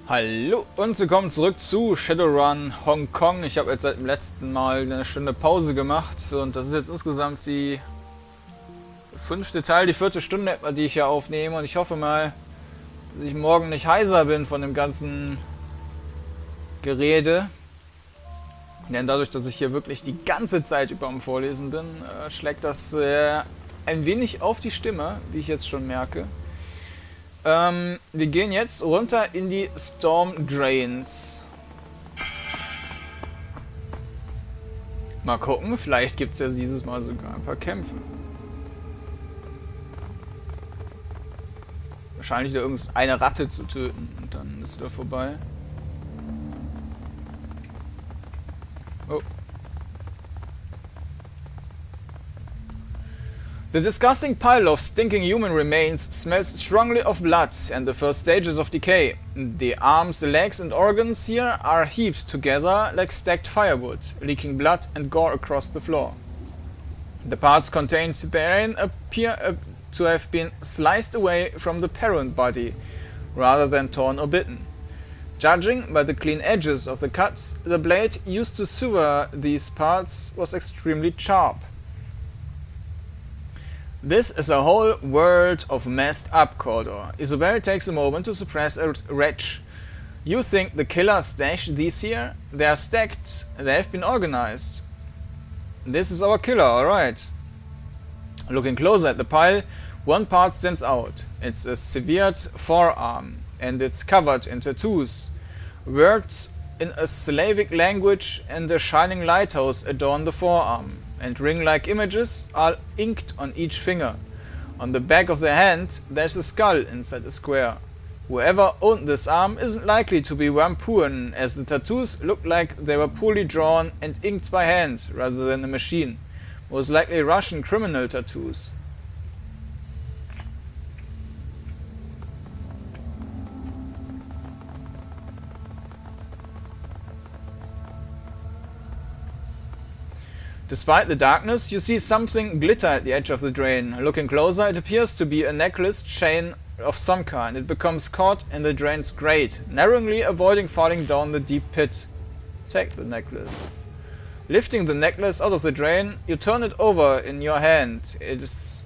Hallo und willkommen zurück zu Shadowrun Hongkong. Ich habe jetzt seit dem letzten Mal eine Stunde Pause gemacht und das ist jetzt insgesamt die 5. Teil, die 4. Stunde etwa, die ich hier aufnehme, und ich hoffe mal, dass ich morgen nicht heiser bin von dem ganzen Gerede. Denn dadurch, dass ich hier wirklich die ganze Zeit über am Vorlesen bin, schlägt das ein wenig auf die Stimme, wie ich jetzt schon merke. Wir gehen jetzt runter in die Storm Drains. Mal gucken, vielleicht gibt es ja dieses Mal sogar ein paar Kämpfe. Wahrscheinlich wieder irgendeine Ratte zu töten und dann ist wieder vorbei. Oh. The disgusting pile of stinking human remains smells strongly of blood and the first stages of decay. The arms, the legs and organs here are heaped together like stacked firewood, leaking blood and gore across the floor. The parts contained therein appear to have been sliced away from the parent body, rather than torn or bitten. Judging by the clean edges of the cuts, the blade used to sever these parts was extremely sharp. This is a whole world of messed up, Kordanor. Isabel takes a moment to suppress a retch. You think the killer stashed these here? They are stacked. They have been organized. This is our killer, alright. Looking closer at the pile, one part stands out. It's a severed forearm, and it's covered in tattoos. Words in a Slavic language and a shining lighthouse adorn the forearm, and ring-like images are inked on each finger. On the back of the hand, there's a skull inside a square. Whoever owned this arm isn't likely to be Wampuan, as the tattoos look like they were poorly drawn and inked by hand rather than a machine. Most likely Russian criminal tattoos. Despite the darkness, you see something glitter at the edge of the drain. Looking closer, it appears to be a necklace chain of some kind. It becomes caught in the drain's grate, narrowly avoiding falling down the deep pit. Take the necklace. Lifting the necklace out of the drain, you turn it over in your hand. It is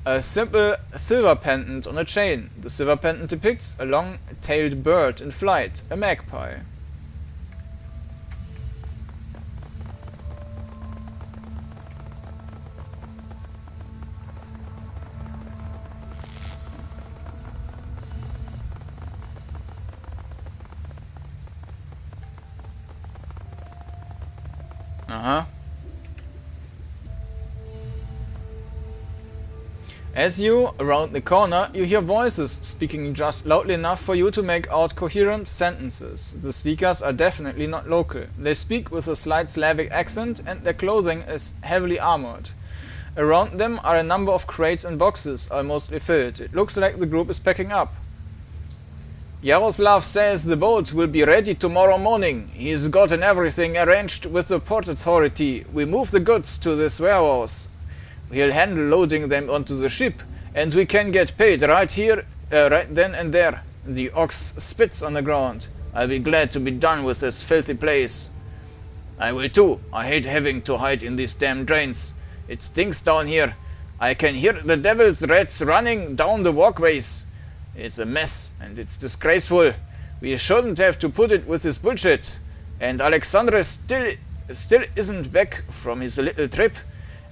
a simple silver pendant on a chain. The silver pendant depicts a long-tailed bird in flight, a magpie. As you round the corner, you hear voices speaking just loudly enough for you to make out coherent sentences. The speakers are definitely not local. They speak with a slight Slavic accent and their clothing is heavily armored. Around them are a number of crates and boxes, all mostly filled. It looks like the group is packing up. Yaroslav says the boat will be ready tomorrow morning. He's gotten everything arranged with the port authority. We move the goods to this warehouse. He'll handle loading them onto the ship, and we can get paid right here, right then and there. The ox spits on the ground. I'll be glad to be done with this filthy place. I will too. I hate having to hide in these damn drains. It stinks down here. I can hear the devil's rats running down the walkways. It's a mess, and it's disgraceful. We shouldn't have to put it with this bullshit. And Alexandre still isn't back from his little trip.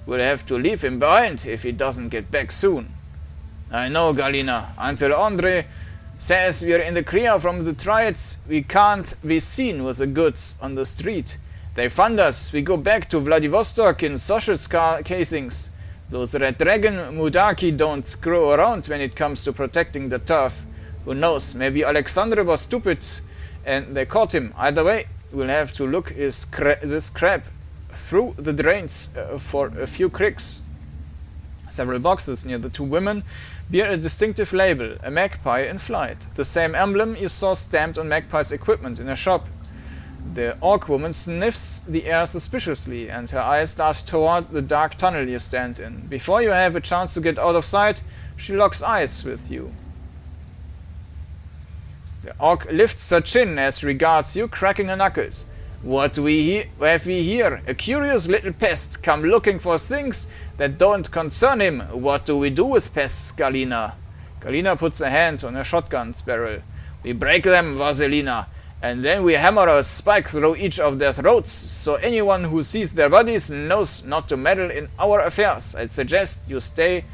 We'll have to leave him behind if he doesn't get back soon. I know, Galina. Until Andre says we're in the clear from the triads, we can't be seen with the goods on the street. They fund us. We go back to Vladivostok in social casings. Those Red Dragon Mudaki don't screw around when it comes to protecting the turf. Who knows, maybe Alexandre was stupid and they caught him. Either way, we'll have to look this crap through the drains for a few cricks. Several boxes near the two women bear a distinctive label, a magpie in flight. The same emblem you saw stamped on Magpie's equipment in a shop. The orc woman sniffs the air suspiciously, and her eyes dart toward the dark tunnel you stand in. Before you have a chance to get out of sight, she locks eyes with you. The orc lifts her chin as regards you, cracking her knuckles. What have we here? A curious little pest, come looking for things that don't concern him. What do we do with pests, Galina? Galina puts a hand on her shotgun's barrel. We break them, Vaselina, and then we hammer a spike through each of their throats, so anyone who sees their bodies knows not to meddle in our affairs. I'd suggest you stay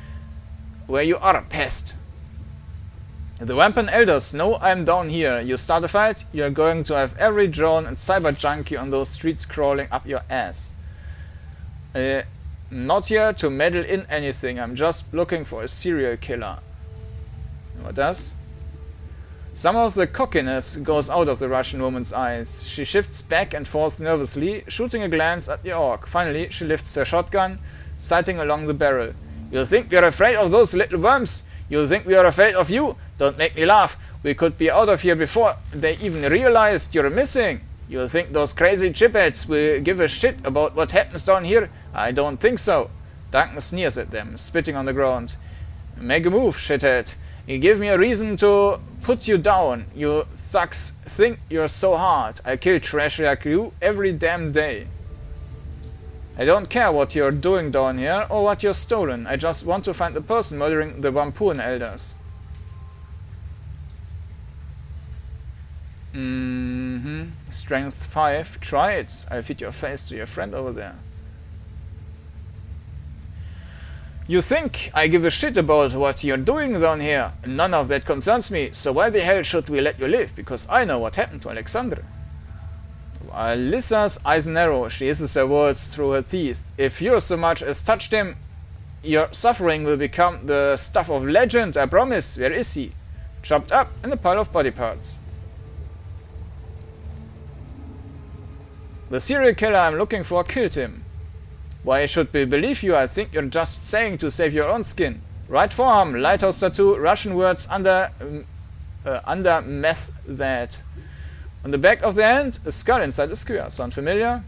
where you are, pest. The Wampum elders know I'm down here. You start a fight, you're going to have every drone and cyber junkie on those streets crawling up your ass. Not here to meddle in anything. I'm just looking for a serial killer. What does? Some of the cockiness goes out of the Russian woman's eyes. She shifts back and forth nervously, shooting a glance at the orc. Finally, she lifts her shotgun, sighting along the barrel. You think we're afraid of those little worms? You think we are afraid of you? Don't make me laugh. We could be out of here before they even realized you're missing. You think those crazy chipheads will give a shit about what happens down here? I don't think so. Duncan sneers at them, spitting on the ground. Make a move, shithead. You give me a reason to put you down. You thugs think you're so hard. I kill trash like you every damn day. I don't care what you're doing down here or what you've stolen. I just want to find the person murdering the Wampum elders. Strength 5. Try it. I'll feed your face to your friend over there. You think I give a shit about what you're doing down here? None of that concerns me, so why the hell should we let you live? Because I know what happened to Alexandra. Alyssa's eyes narrow. She hisses her words through her teeth. If you so much as touched him, your suffering will become the stuff of legend, I promise. Where is he? Chopped up in a pile of body parts. The serial killer I'm looking for killed him. Why should we believe you? I think you're just saying to save your own skin. Right forearm, lighthouse tattoo, Russian words under meth that. On the back of the hand, a skull inside a square. Sound familiar?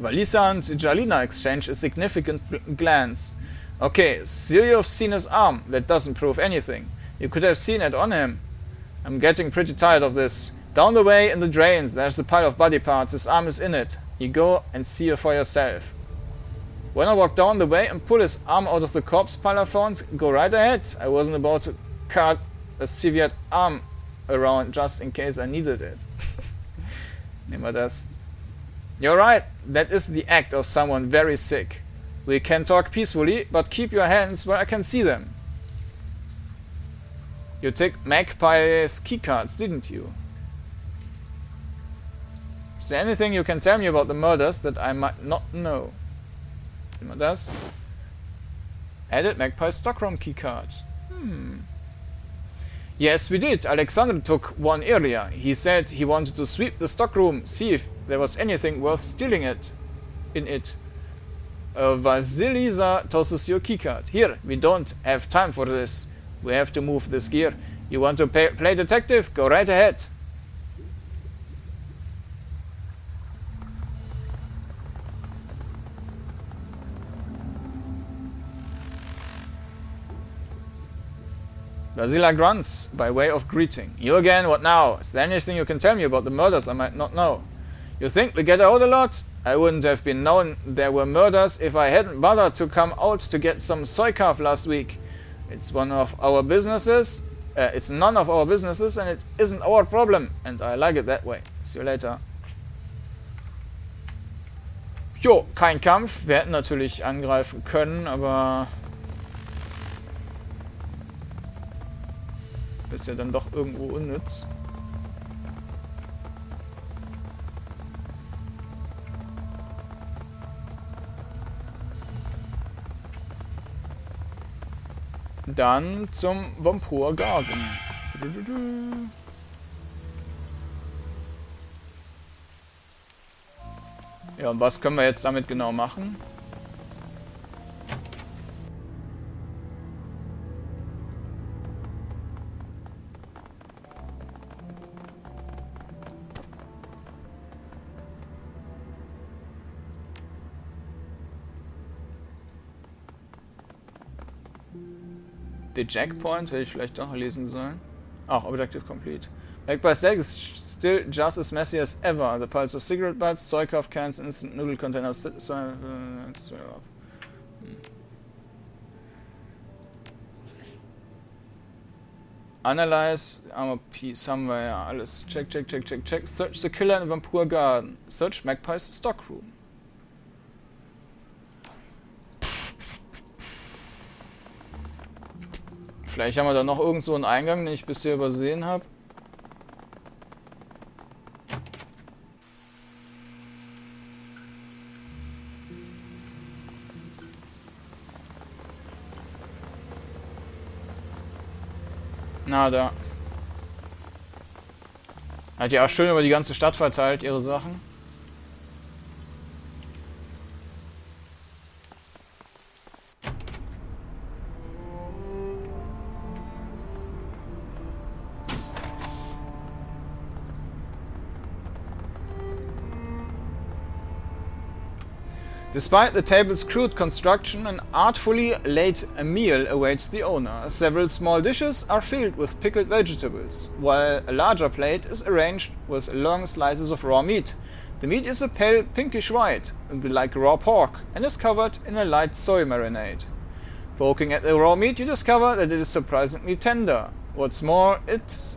Valisa and Jalina exchange a significant glance. Okay, so you've seen his arm. That doesn't prove anything. You could have seen it on him. I'm getting pretty tired of this. Down the way in the drains, there's a pile of body parts. His arm is in it. You go and see it for yourself. When I walk down the way and pull his arm out of the corpse pile I found, go right ahead. I wasn't about to cut a severed arm around just in case I needed it. Nehmen wir das. You're right. That is the act of someone very sick. We can talk peacefully, but keep your hands where I can see them. You took Magpie's keycards, didn't you? Is there anything you can tell me about the murders that I might not know? Das. Added Magpie's stockroom keycard. Yes, we did. Alexander took one earlier. He said he wanted to sweep the stockroom, see if there was anything worth stealing in it. Vasilisa tosses your keycard. Here, we don't have time for this. We have to move this gear. You want to play detective? Go right ahead. Vasila grunts by way of greeting. You again, what now? Is there anything you can tell me about the murders I might not know? You think we get out a lot? I wouldn't have been known there were murders if I hadn't bothered to come out to get some soy calf last week. It's one of our businesses. It's none of our businesses and it isn't our problem. And I like it that way. See you later. Jo, kein Kampf. Wir hätten natürlich angreifen können, aber ist ja dann doch irgendwo unnütz. Dann zum Wampur Garden. Ja, und was können wir jetzt damit genau machen? The Jackpoint hätte ich vielleicht doch lesen sollen. Oh, objective complete. Magpie's deck is still just as messy as ever. The piles of cigarette butts, soy cough cans, instant noodle containers. Analyze armor piece, haben wir ja alles. Check. Search the killer in the Vampire Garden. Search Magpie's stockroom. Vielleicht haben wir da noch irgend so einen Eingang, den ich bisher übersehen habe. Na, da. Hat ja auch schön über die ganze Stadt verteilt, ihre Sachen. Despite the table's crude construction, an artfully laid meal awaits the owner. Several small dishes are filled with pickled vegetables, while a larger plate is arranged with long slices of raw meat. The meat is a pale pinkish white, like raw pork, and is covered in a light soy marinade. Poking at the raw meat, you discover that it is surprisingly tender. What's more, it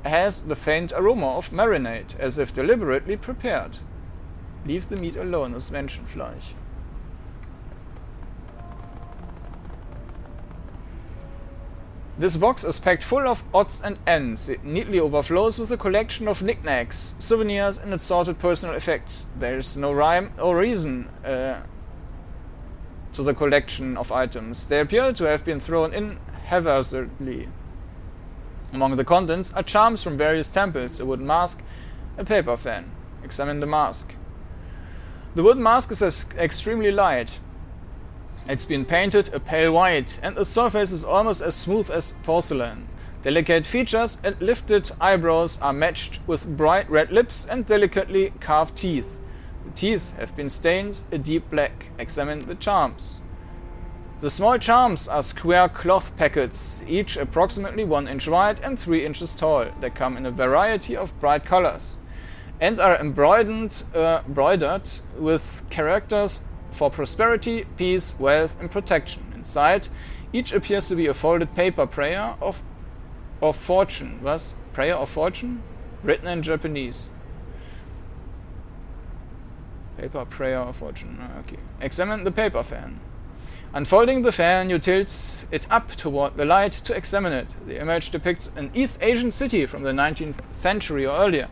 has the faint aroma of marinade, as if deliberately prepared. Leave the meat alone, as Menschenfleisch. This box is packed full of odds and ends. It neatly overflows with a collection of knickknacks, souvenirs, and assorted personal effects. There's no rhyme or reason to the collection of items. They appear to have been thrown in haphazardly. Among the contents are charms from various temples, a wooden mask, a paper fan. Examine the mask. The wooden mask is extremely light. It's been painted a pale white, and the surface is almost as smooth as porcelain. Delicate features and lifted eyebrows are matched with bright red lips and delicately carved teeth. The teeth have been stained a deep black. Examine the charms. The small charms are square cloth packets, each approximately 1 inch wide and 3 inches tall. They come in a variety of bright colors and are embroidered with characters for prosperity, peace, wealth, and protection. Inside, each appears to be a folded paper prayer of fortune. Was? Prayer of fortune? Written in Japanese. Paper prayer of fortune. Okay. Examine the paper fan. Unfolding the fan, you tilt it up toward the light to examine it. The image depicts an East Asian city from the 19th century or earlier.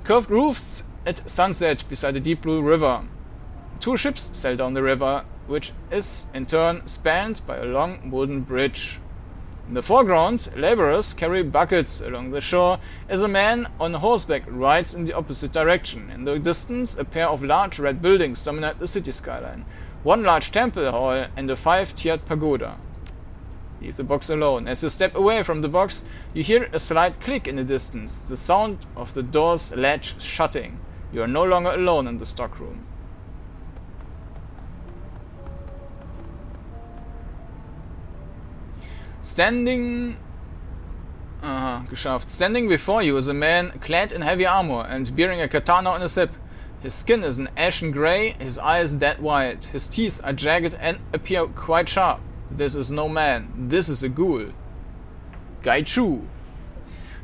Curved roofs at sunset beside a deep blue river. 2 ships sail down the river, which is in turn spanned by a long wooden bridge. In the foreground, laborers carry buckets along the shore as a man on horseback rides in the opposite direction. In the distance, a pair of large red buildings dominate the city skyline. 1 large temple hall and a 5-tiered pagoda. Leave the box alone. As you step away from the box, you hear a slight click in the distance, the sound of the door's latch shutting. You are no longer alone in the stockroom. Geschafft. Standing before you is a man clad in heavy armor and bearing a katana on his hip. His skin is an ashen grey, his eyes dead white. His teeth are jagged and appear quite sharp. This is no man. This is a ghoul. Gaichu.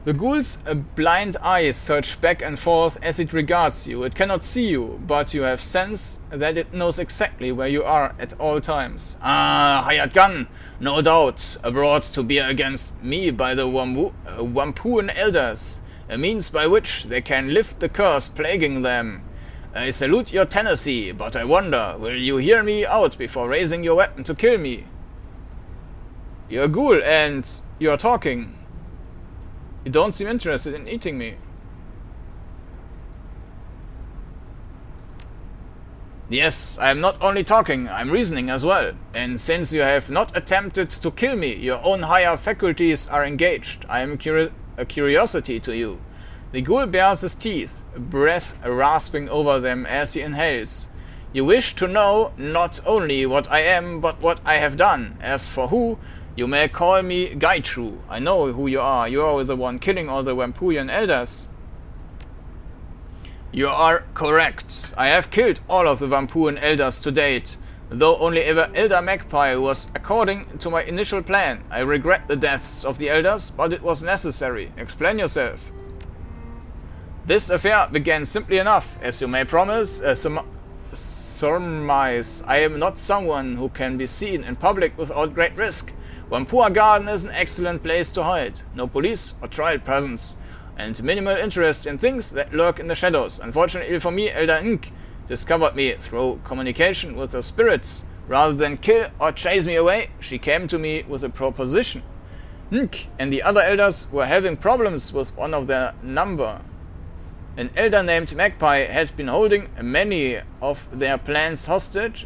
The ghoul's blind eyes search back and forth as it regards you. It cannot see you, but you have sense that it knows exactly where you are at all times. Ah, hired gun! No doubt, brought to bear against me by the Wampuan elders, a means by which they can lift the curse plaguing them. I salute your tenacy, but I wonder, will you hear me out before raising your weapon to kill me? You're a ghoul and you're talking. You don't seem interested in eating me. Yes, I am not only talking, I am reasoning as well. And since you have not attempted to kill me, your own higher faculties are engaged. I am a curiosity to you. The ghoul bares his teeth, breath rasping over them as he inhales. You wish to know not only what I am, but what I have done. As for who You may call me Gaichu. I know who you are. You are the one killing all the Vampurian elders. You are correct. I have killed all of the Vampurian elders to date, though only Elder Magpie was according to my initial plan. I regret the deaths of the elders, but it was necessary. Explain yourself. This affair began simply enough. As you may surmise, I am not someone who can be seen in public without great risk. Vampire Garden is an excellent place to hide. No police or trial presence, and minimal interest in things that lurk in the shadows. Unfortunately for me, Elder Ink discovered me through communication with the spirits. Rather than kill or chase me away, she came to me with a proposition. Ink and the other elders were having problems with one of their number. An elder named Magpie had been holding many of their plans hostage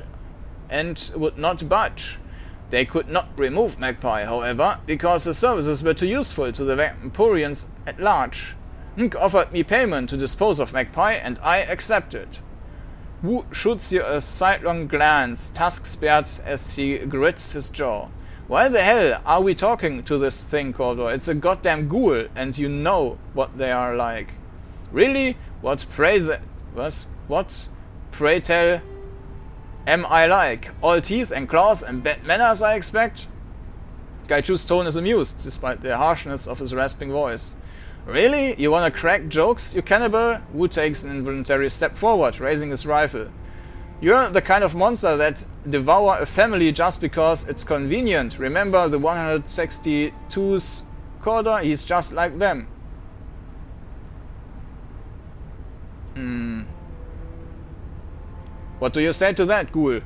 and would not budge. They could not remove Magpie, however, because the services were too useful to the Vampurians at large. Ink offered me payment to dispose of Magpie, and I accepted. Wu shoots you a sidelong glance, tusk-spared as he grits his jaw. Why the hell are we talking to this thing, Kordanor? It's a goddamn ghoul, and you know what they are like. Really? What, pray tell, am I like? All teeth and claws and bad manners, I expect? Gaichu's tone is amused, despite the harshness of his rasping voice. Really? You wanna crack jokes, you cannibal? Wu takes an involuntary step forward, raising his rifle. You're the kind of monster that devour a family just because it's convenient. Remember the 162's Kordanor? He's just like them. What do you say to that, ghoul?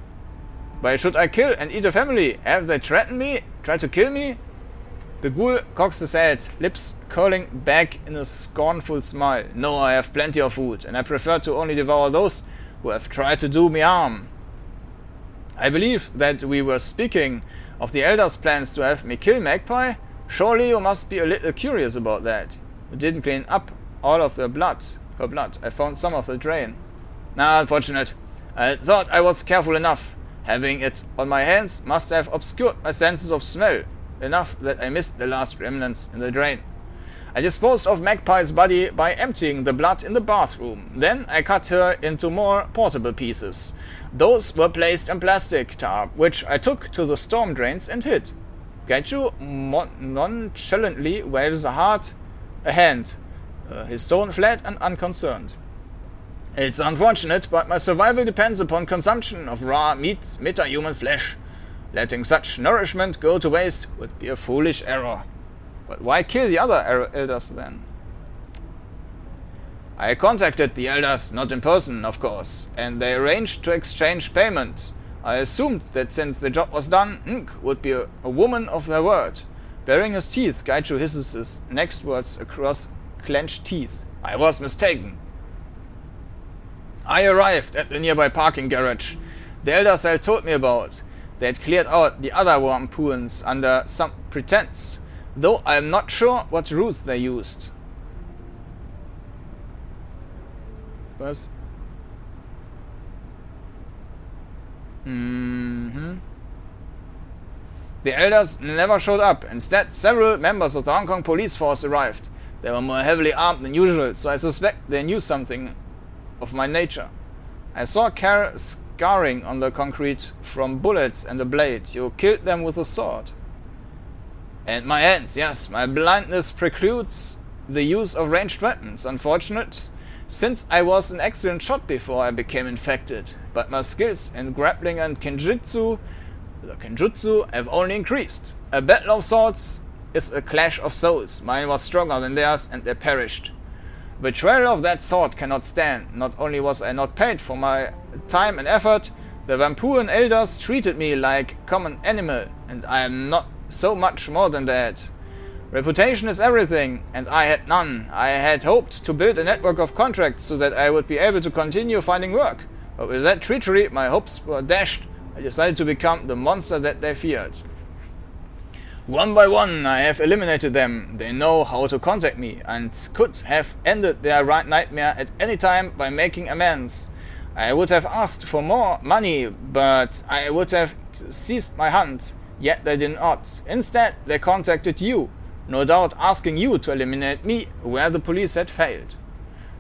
Why should I kill and eat a family? Have they threatened me? Tried to kill me? The ghoul cocks his head, lips curling back in a scornful smile. No, I have plenty of food, and I prefer to only devour those who have tried to do me harm. I believe that we were speaking of the Elder's plans to have me kill Magpie. Surely you must be a little curious about that. You didn't clean up all of her blood. I found some of the drain. Nah, unfortunate. I thought I was careful enough. Having it on my hands must have obscured my senses of smell, enough that I missed the last remnants in the drain. I disposed of Magpie's body by emptying the blood in the bathroom. Then I cut her into more portable pieces. Those were placed in plastic tarp, which I took to the storm drains and hid. Gaichu nonchalantly waves a hand, his tone flat and unconcerned. It's unfortunate, but my survival depends upon consumption of raw meta-human flesh. Letting such nourishment go to waste would be a foolish error. But why kill the other elders then? I contacted the elders, not in person, of course, and they arranged to exchange payment. I assumed that since the job was done, Ink would be a woman of their word. Baring his teeth, Gaichu hisses his next words across clenched teeth. I was mistaken. I arrived at the nearby parking garage the elders had told me about. They had cleared out the other Vampurians under some pretense, though I am not sure what ruse they used. Was? The elders never showed up. Instead, several members of the Hong Kong police force arrived. They were more heavily armed than usual, so I suspect they knew something of my nature. I saw scarring on the concrete from bullets and a blade. You killed them with a sword. And my hands, yes. My blindness precludes the use of ranged weapons. Unfortunate, since I was an excellent shot before I became infected. But my skills in grappling and kenjutsu have only increased. A battle of swords is a clash of souls. Mine was stronger than theirs, and they perished. Betrayal of that sort cannot stand. Not only was I not paid for my time and effort, the Vampurian elders treated me like common animal, and I am not so much more than that. Reputation is everything, and I had none. I had hoped to build a network of contracts so that I would be able to continue finding work. But with that treachery, my hopes were dashed. I decided to become the monster that they feared. One by one, I have eliminated them. They know how to contact me, and could have ended their nightmare at any time by making amends. I would have asked for more money, but I would have ceased my hunt. Yet they did not. Instead, they contacted you, no doubt asking you to eliminate me where the police had failed.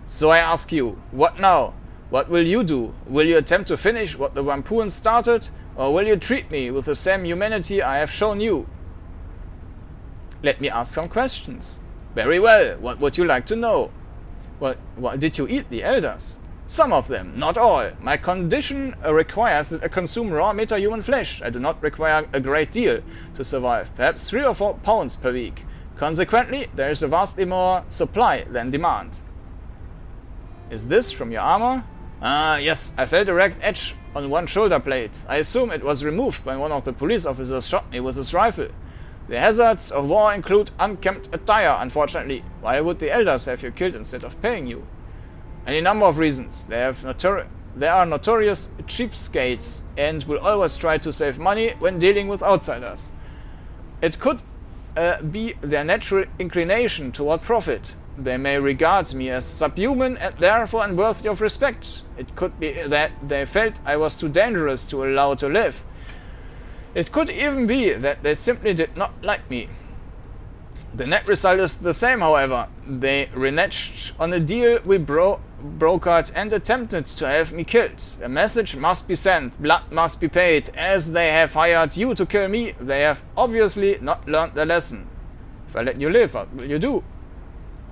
So I ask you, what now? What will you do? Will you attempt to finish what the Vampuans started, or will you treat me with the same humanity I have shown you? Let me ask some questions. Very well, what would you like to know? What did you eat the elders? Some of them, not all. My condition requires that I consume raw metahuman flesh. I do not require a great deal to survive, perhaps 3 or 4 pounds per week. Consequently, there is a vastly more supply than demand. Is this from your armor? Ah, yes, I felt a ragged edge on one shoulder plate. I assume it was removed when one of the police officers shot me with his rifle. The hazards of war include unkempt attire, unfortunately. Why would the elders have you killed instead of paying you? Any number of reasons. They are notorious cheapskates and will always try to save money when dealing with outsiders. It could be their natural inclination toward profit. They may regard me as subhuman and therefore unworthy of respect. It could be that they felt I was too dangerous to allow to live. It could even be that they simply did not like me. The net result is the same, however. They reneged on a deal we brokered and attempted to have me killed. A message must be sent, blood must be paid. As they have hired you to kill me, they have obviously not learned the lesson. If I let you live, what will you do?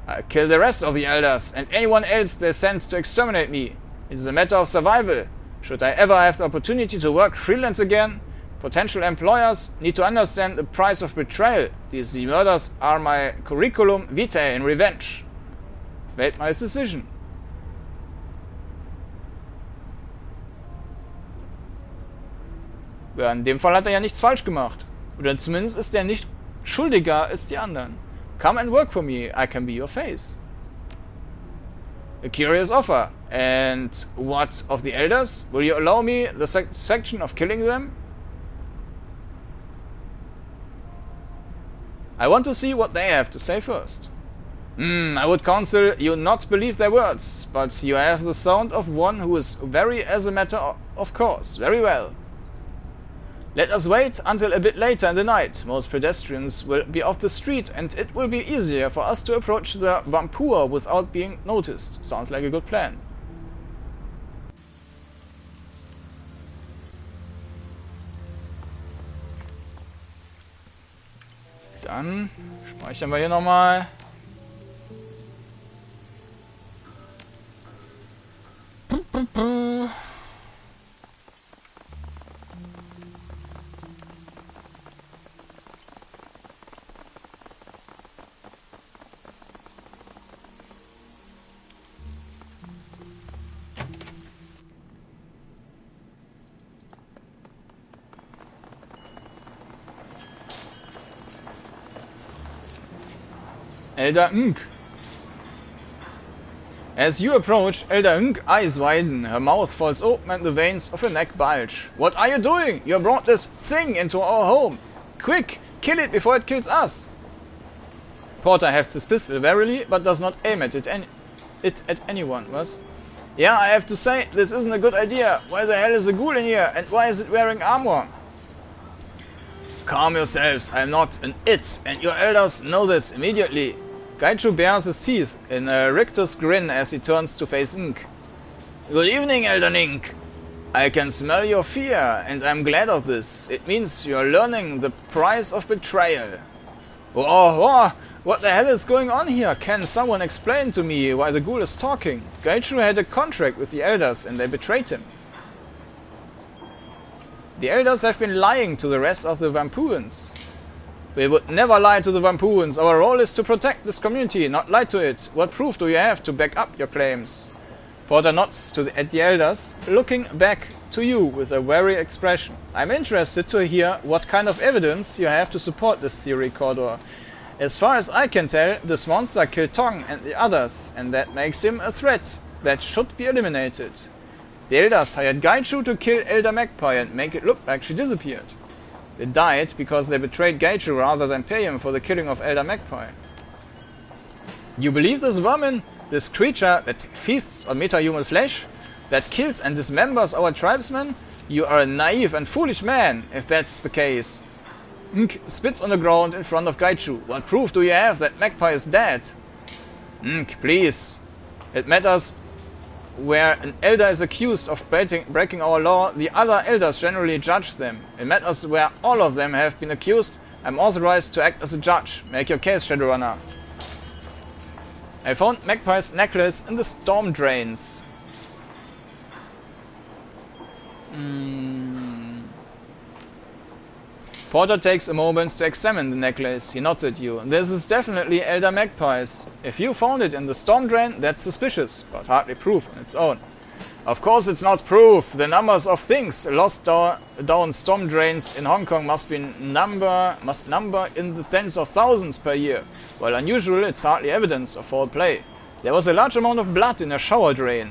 I'll kill the rest of the elders and anyone else they sent to exterminate me. It is a matter of survival. Should I ever have the opportunity to work freelance again, potential employers need to understand the price of betrayal. These murders are my curriculum vitae in revenge. I've made my decision. Ja, in dem Fall hat er ja nichts falsch gemacht. Oder zumindest ist er nicht schuldiger als die anderen. Come and work for me, I can be your face. A curious offer. And what of the elders? Will you allow me the satisfaction of killing them? I want to see what they have to say first. I would counsel you not believe their words, but you have the sound of one who is very as a matter of course. Very well. Let us wait until a bit later in the night. Most pedestrians will be off the street and it will be easier for us to approach the Vampur without being noticed. Sounds like a good plan. Dann speichern wir hier nochmal. Elder Unk. As you approach, Elder Unk eyes widen, her mouth falls open and the veins of her neck bulge. What are you doing? You brought this thing into our home. Quick, kill it before it kills us. Porter hefts his pistol warily, but does not aim at it at anyone, was? Yeah, I have to say, this isn't a good idea. Why the hell is a ghoul in here, and why is it wearing armor? Calm yourselves, I am not an it, and your elders know this immediately. Gaiju bares his teeth in a rictus grin as he turns to face Ink. Good evening, Elder Ink. I can smell your fear, and I'm glad of this. It means you're learning the price of betrayal. Oh, what the hell is going on here? Can someone explain to me why the ghoul is talking? Gaiju had a contract with the elders, and they betrayed him. The elders have been lying to the rest of the Vampuans. We would never lie to the Vampuans. Our role is to protect this community, not lie to it. What proof do you have to back up your claims? Porter nods at the elders, looking back to you with a wary expression. I'm interested to hear what kind of evidence you have to support this theory, Kordanor. As far as I can tell, this monster killed Tong and the others, and that makes him a threat that should be eliminated. The elders hired Gaiju to kill Elder Magpie and make it look like she disappeared. They died because they betrayed Gaiju rather than pay him for the killing of Elder Magpie. You believe this vermin? This creature that feasts on metahuman flesh? That kills and dismembers our tribesmen? You are a naive and foolish man, if that's the case. Spits on the ground in front of Gaichu. What proof do you have that Magpie is dead? Please. It matters where an elder is accused of breaking our law, the other elders generally judge them. It matters where all of them have been accused. I'm authorized to act as a judge. Make your case, Shadowrunner. I found Magpie's necklace in the storm drains. Porter takes a moment to examine the necklace. He nods at you. This is definitely Elder Magpie's. If you found it in the storm drain, that's suspicious, but hardly proof on its own. Of course it's not proof. The numbers of things lost down storm drains in Hong Kong must number in the tens of thousands per year. While unusual, it's hardly evidence of foul play. There was a large amount of blood in a shower drain.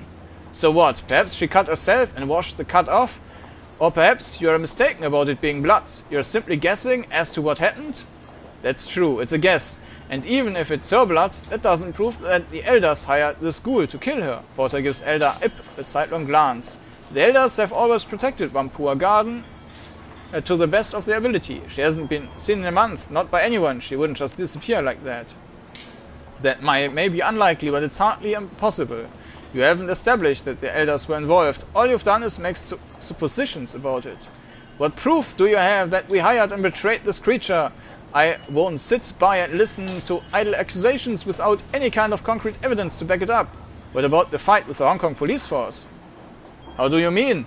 So what? Perhaps she cut herself and washed the cut off? Or perhaps you are mistaken about it being blood. You're simply guessing as to what happened? That's true, it's a guess. And even if it's her blood, that doesn't prove that the elders hired the school to kill her. Porter gives Elder Ip a sidelong glance. The elders have always protected Vampua Garden to the best of their ability. She hasn't been seen in a month, not by anyone. She wouldn't just disappear like that. That may be unlikely, but it's hardly impossible. You haven't established that the elders were involved. All you've done is make suppositions about it. What proof do you have that we hired and betrayed this creature? I won't sit by and listen to idle accusations without any kind of concrete evidence to back it up. What about the fight with the Hong Kong police force? How do you mean?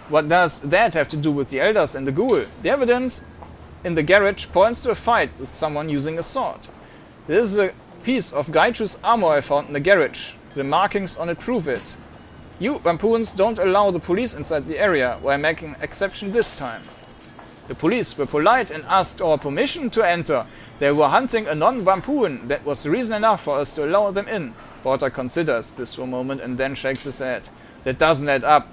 What does that have to do with the elders and the ghoul? The evidence in the garage points to a fight with someone using a sword. This is a piece of Gaichu's armor I found in the garage. The markings on it prove it. You Vampoons don't allow the police inside the area, while making an exception this time. The police were polite and asked our permission to enter. They were hunting a non-Vampoon. That was reason enough for us to allow them in. Porter considers this for a moment and then shakes his head. That doesn't add up.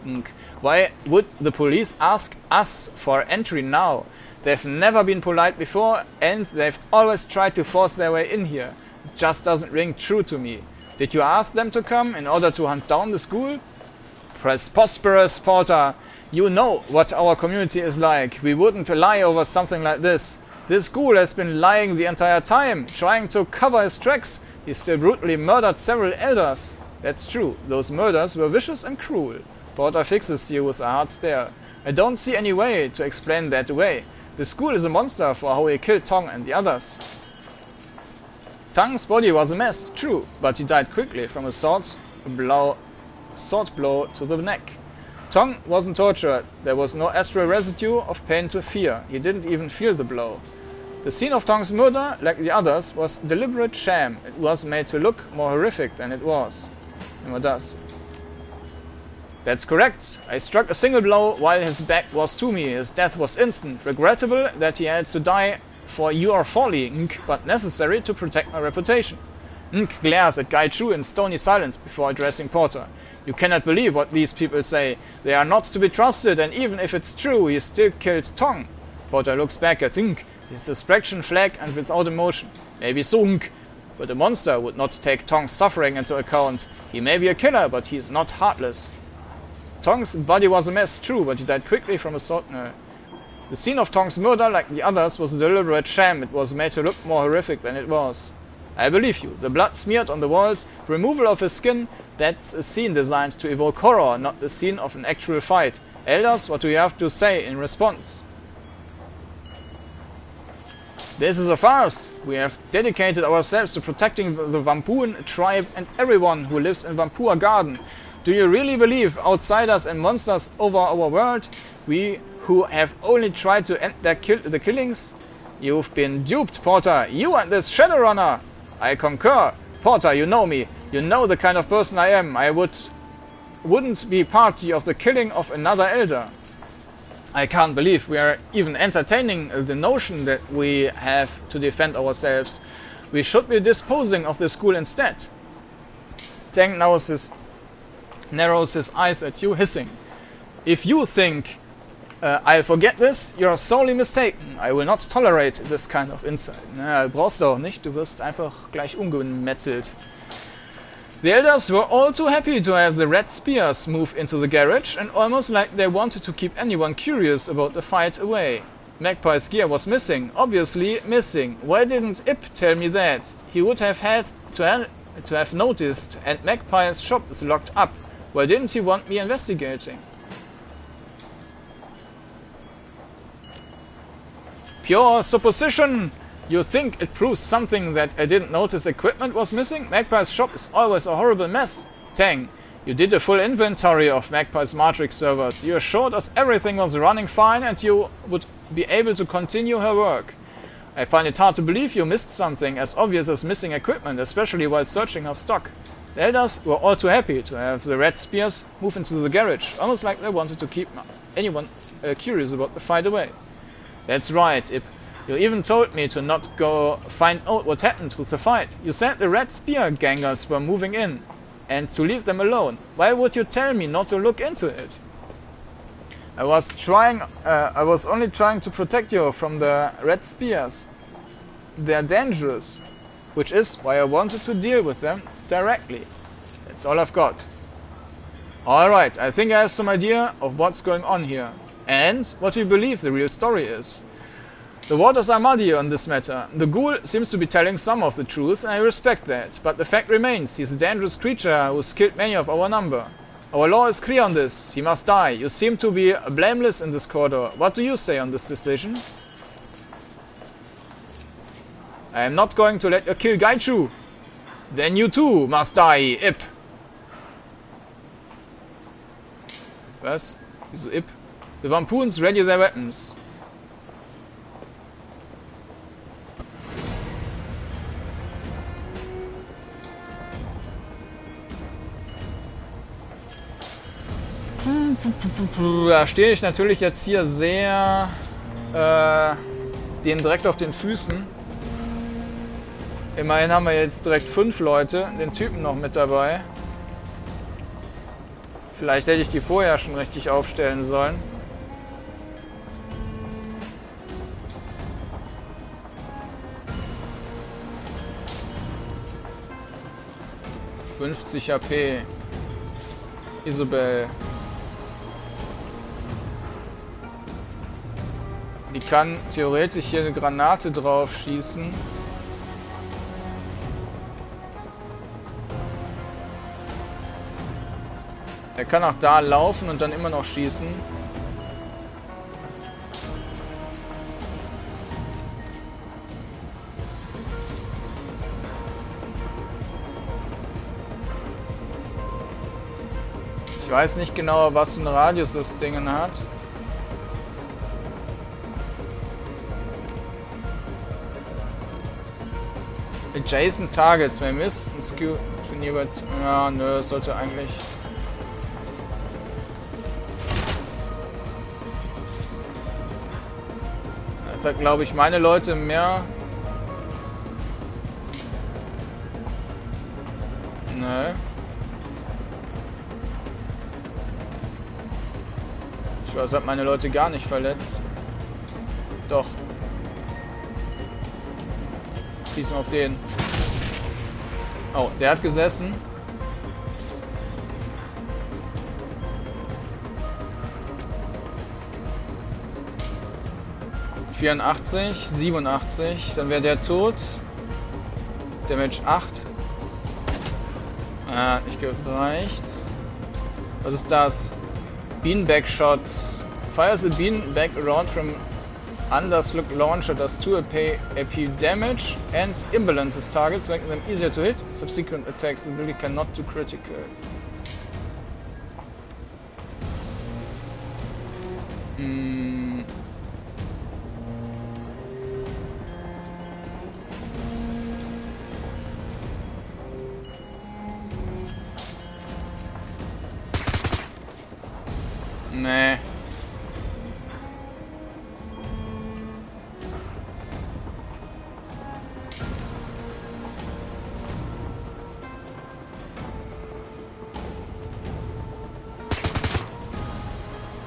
Why would the police ask us for entry now? They've never been polite before and they've always tried to force their way in here. It just doesn't ring true to me. Did you ask them to come in order to hunt down the school? Prosperous Porter, you know what our community is like. We wouldn't lie over something like this. This school has been lying the entire time, trying to cover his tracks. He still brutally murdered several elders. That's true, those murders were vicious and cruel. Porter fixes you with a hard stare. I don't see any way to explain that away. The school is a monster for how he killed Tong and the others. Tang's body was a mess, true, but he died quickly from a sword blow to the neck. Tong wasn't tortured. There was no astral residue of pain to fear. He didn't even feel the blow. The scene of Tong's murder, like the others, was a deliberate sham. It was made to look more horrific than it was. And what does? That's correct. I struck a single blow while his back was to me. His death was instant. Regrettable that he had to die for your folly, but necessary to protect my reputation. Glares at Gaichu in stony silence before addressing Porter. You cannot believe what these people say. They are not to be trusted, and even if it's true, he still killed Tong. Porter looks back at his expression flat and without emotion. Maybe so, but a monster would not take Tong's suffering into account. He may be a killer, but he is not heartless. Tong's body was a mess, true, but he died quickly from a sword. No. The scene of Tong's murder, like the others, was a deliberate sham. It was made to look more horrific than it was. I believe you. The blood smeared on the walls, removal of his skin, that's a scene designed to evoke horror, not the scene of an actual fight. Elders, what do you have to say in response? This is a farce. We have dedicated ourselves to protecting the Vampoon tribe and everyone who lives in Vampua Garden. Do you really believe outsiders and monsters over our world? We who have only tried to end the killings? You've been duped, Porter. You and this Shadowrunner. I concur. Porter, you know me. You know the kind of person I am. I wouldn't be party of the killing of another elder. I can't believe we are even entertaining the notion that we have to defend ourselves. We should be disposing of the school instead. Tang narrows his eyes at you, hissing. If you think I'll forget this, you're sorely mistaken. I will not tolerate this kind of insight. Na, brauchst du auch nicht, du wirst einfach gleich umgemetzelt. The elders were all too happy to have the red spears move into the garage, and almost like they wanted to keep anyone curious about the fight away. Magpie's gear was missing. Obviously missing. Why didn't Ip tell me that? He would have had to have noticed, and Magpie's shop is locked up. Why didn't he want me investigating? Pure supposition! You think it proves something that I didn't notice equipment was missing? Magpie's shop is always a horrible mess. Tang, you did a full inventory of Magpie's Matrix servers. You assured us everything was running fine and you would be able to continue her work. I find it hard to believe you missed something as obvious as missing equipment, especially while searching her stock. The elders were all too happy to have the red spears move into the garage, almost like they wanted to keep anyone curious about the fight away. That's right, Ip. You even told me to not go find out what happened with the fight. You said the red spear gangers were moving in, and to leave them alone. Why would you tell me not to look into it? I was only trying to protect you from the red spears. They're dangerous, which is why I wanted to deal with them directly. That's all I've got. Alright, I think I have some idea of what's going on here, and what we believe the real story is. The waters are muddy on this matter. The ghoul seems to be telling some of the truth, and I respect that, but the fact remains, he's a dangerous creature who's killed many of our number. Our law is clear on this. He must die. You seem to be blameless in this corridor. What do you say on this decision? I am not going to let you kill Gaichu. Then you too must die, Ip. Was? Wieso Ip? The Vampoons ready their weapons. Da stehe ich natürlich jetzt hier sehr denen direkt auf den Füßen. Immerhin haben wir jetzt direkt 5 Leute, den Typen noch mit dabei. Vielleicht hätte ich die vorher schon richtig aufstellen sollen. ...50 HP. Isabel. Die kann theoretisch hier eine Granate drauf schießen. Er kann auch da laufen und dann immer noch schießen. Ich weiß nicht genau, was für einen Radius das Ding hat. Adjacent Targets may miss and skew to nearby. Ja, nö, das sollte eigentlich. Das hat, glaube ich, meine Leute mehr. Nö. Ich weiß, hat meine Leute gar nicht verletzt. Doch. Schießen auf den. Oh, der hat gesessen. ...84, 87, dann wäre der tot. Damage 8. Ah, hat nicht gereicht. Was ist das? Beanbag Shot. Fires a beanbag around from underslug launcher, does 2 AP damage and imbalances targets, making them easier to hit. Subsequent attacks, the ability cannot do critical. Nee.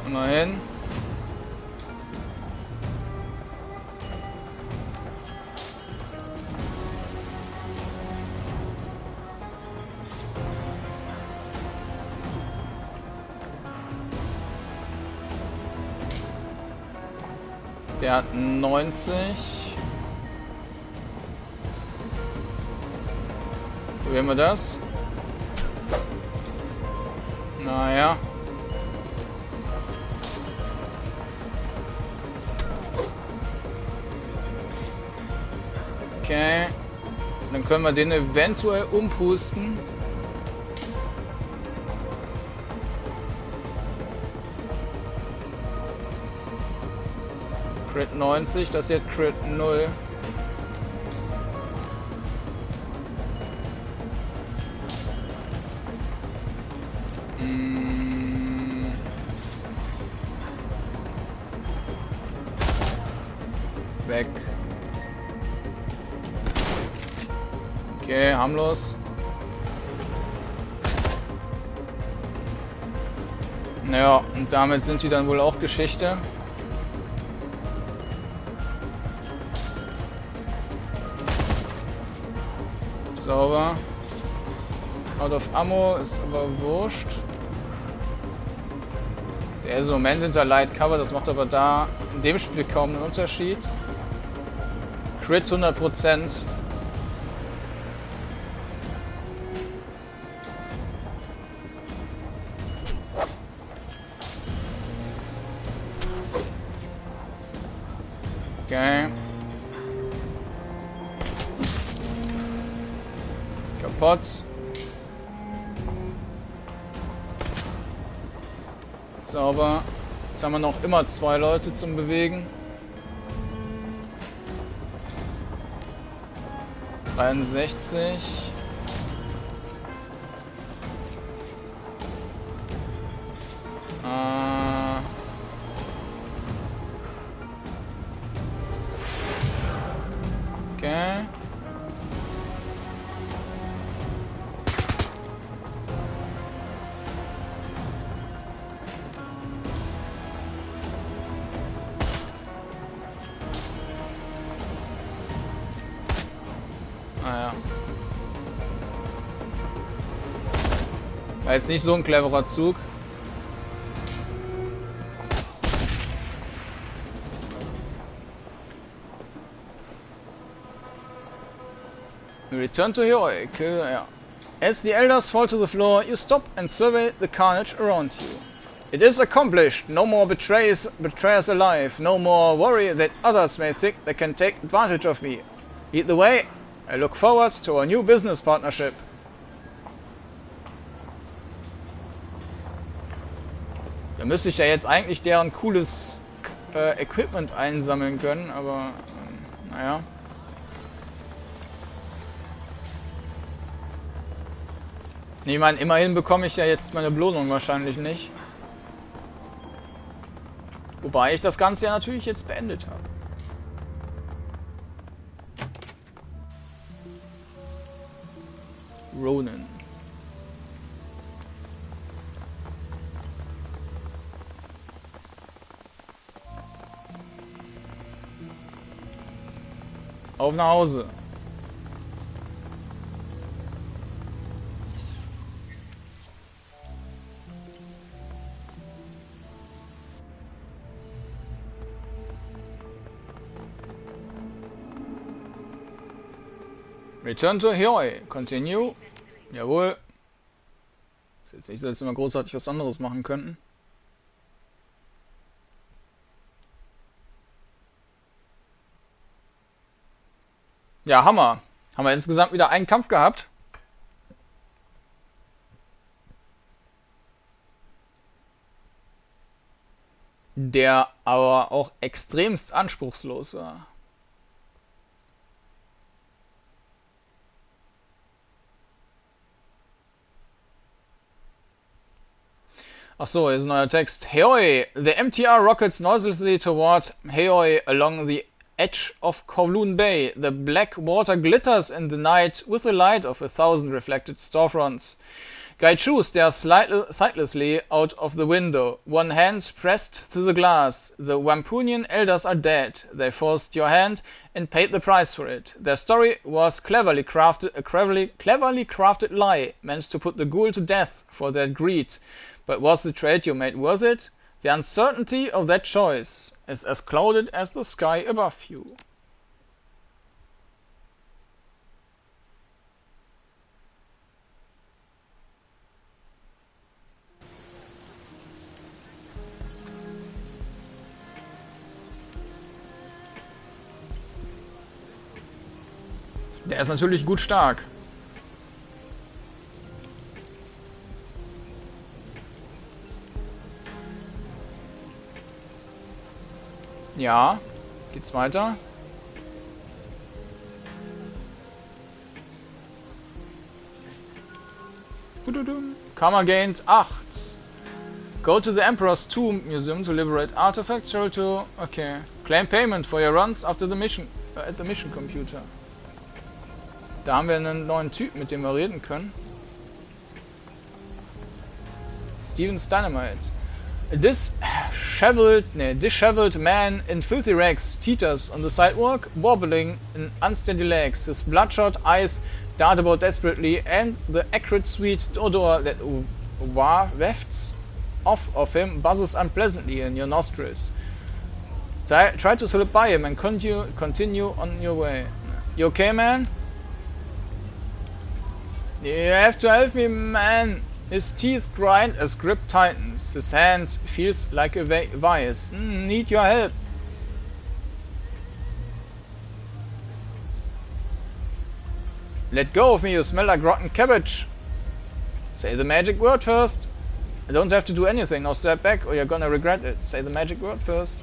Immerhin. Der hat 90. Probieren wir das. Naja. Okay. Dann können wir den eventuell umpusten. Crit 90, das ist jetzt Crit 0. Weg. Okay, harmlos. Naja, und damit sind die dann wohl auch Geschichte. Sauber. Out of Ammo ist aber wurscht. Der ist im Moment hinter Light Cover, das macht aber da in dem Spiel kaum einen Unterschied. Crit 100%. Okay. Kaputt. Sauber. Jetzt haben wir noch immer 2 Leute zum Bewegen. 63. Okay. Naja. War jetzt nicht so ein cleverer Zug. Return to heroic. Yeah. As the elders fall to the floor, you stop and survey the carnage around you. It is accomplished. No more betrayers alive. No more worry that others may think they can take advantage of me. Lead the way. I look forward to our new business partnership. Da müsste ich ja jetzt eigentlich deren cooles Equipment einsammeln können, aber naja. Ich meine, immerhin bekomme ich ja jetzt meine Belohnung wahrscheinlich nicht. Wobei ich das Ganze ja natürlich jetzt beendet habe. Ronin. Auf nach Hause. Return to Heroy. Continue. Jawohl. Ist jetzt nicht so, dass wir mal großartig was anderes machen könnten. Ja, Hammer. Haben wir insgesamt wieder einen Kampf gehabt. Der aber auch extremst anspruchslos war. Achso, hier ist ein neuer Text. Heoi! The MTR rockets noiselessly toward Heoi along the edge of Kowloon Bay. The black water glitters in the night with the light of 1,000 reflected storefronts. Gaichu stares sightlessly out of the window, one hand pressed to the glass. The Wampunian elders are dead. They forced your hand and paid the price for it. Their story was a cleverly crafted lie, meant to put the ghoul to death for their greed. But was the trade you made worth it? The uncertainty of that choice is as clouded as the sky above you. Der ist natürlich gut stark. Ja, geht's weiter? Karma gained 8. Go to the Emperor's Tomb Museum to liberate artifacts. To okay. Claim payment for your runs after the mission at the mission computer. Da haben wir einen neuen Typ, mit dem wir reden können. Steven's Dynamite. Disheveled man in filthy rags teeters on the sidewalk, wobbling in unsteady legs. His bloodshot eyes dart about desperately, and the acrid sweet odor that wafts off of him buzzes unpleasantly in your nostrils. Try to slip by him and continue on your way. You okay, man? You have to help me, man. His teeth grind as grip tightens. His hand feels like a vice. Need your help. Let go of me, you smell like rotten cabbage. Say the magic word first. I don't have to do anything, now step back or you're gonna regret it. Say the magic word first.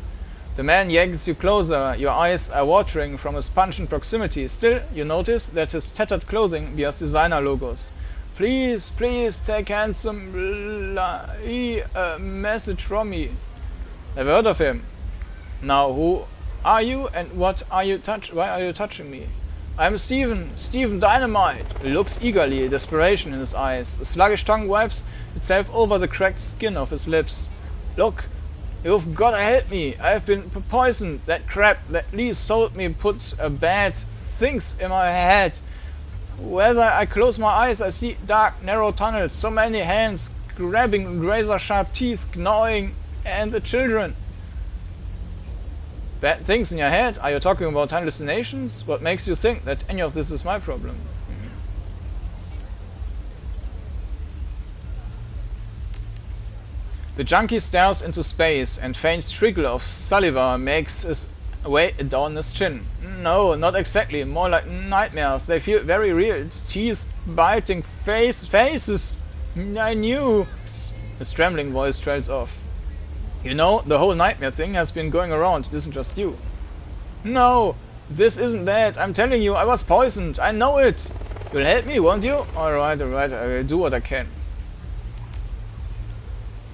The man yanks you closer. Your eyes are watering from his pungent proximity. Still, you notice that his tattered clothing bears designer logos. Please, please take handsome a message from me. I've heard of him. Now, who are you and what are you why are you touching me? I'm Steven Dynamite. He looks eagerly, desperation in his eyes. A sluggish tongue wipes itself over the cracked skin of his lips. Look, you've gotta help me. I've been poisoned. That crap that Lee sold me put bad things in my head. Whether I close my eyes, I see dark, narrow tunnels, so many hands grabbing razor-sharp teeth, gnawing, and the children. Bad things in your head? Are you talking about hallucinations? What makes you think that any of this is my problem? The junkie stares into space, and faint trickle of saliva makes his way down his chin. No, not exactly. More like nightmares. They feel very real. Teeth biting faces. I knew. His trembling voice trails off. You know, the whole nightmare thing has been going around. It isn't just you. No, this isn't that. I'm telling you, I was poisoned. I know it. You'll help me, won't you? Alright. I will do what I can.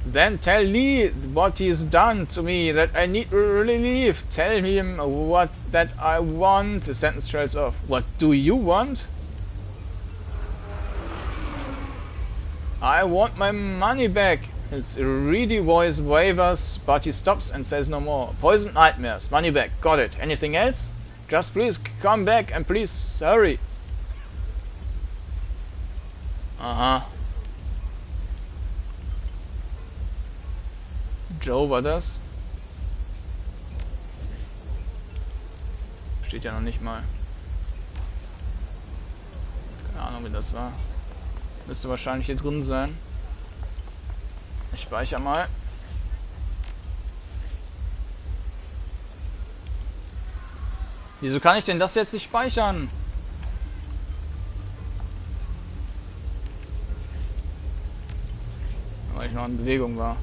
Then tell Lee what he's done to me, that I need relief. Tell him what that I want. The sentence trails off. What do you want? I want my money back. His reedy voice wavers, but he stops and says no more. Poisoned nightmares. Money back. Got it. Anything else? Just please come back and please hurry. Aha. Joe war das? Steht ja noch nicht mal. Keine Ahnung, wie das war. Müsste wahrscheinlich hier drin sein. Ich speichere mal. Wieso kann ich denn das jetzt nicht speichern? Weil ich noch in Bewegung war.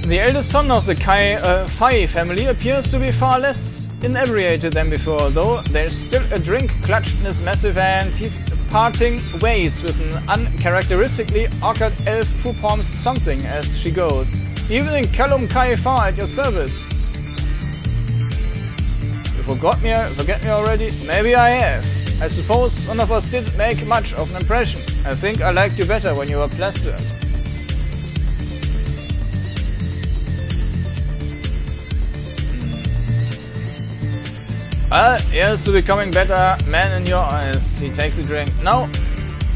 The eldest son of the Fai family appears to be far less inebriated than before, though there's still a drink clutched in his massive hand. He's parting ways with an uncharacteristically awkward elf who palms something as she goes. Evening, Callum Kai Far at your service. You forget me already? Maybe I have. I suppose one of us didn't make much of an impression. I think I liked you better when you were plastered. Well, here's to becoming better man in your eyes. He takes a drink. Now,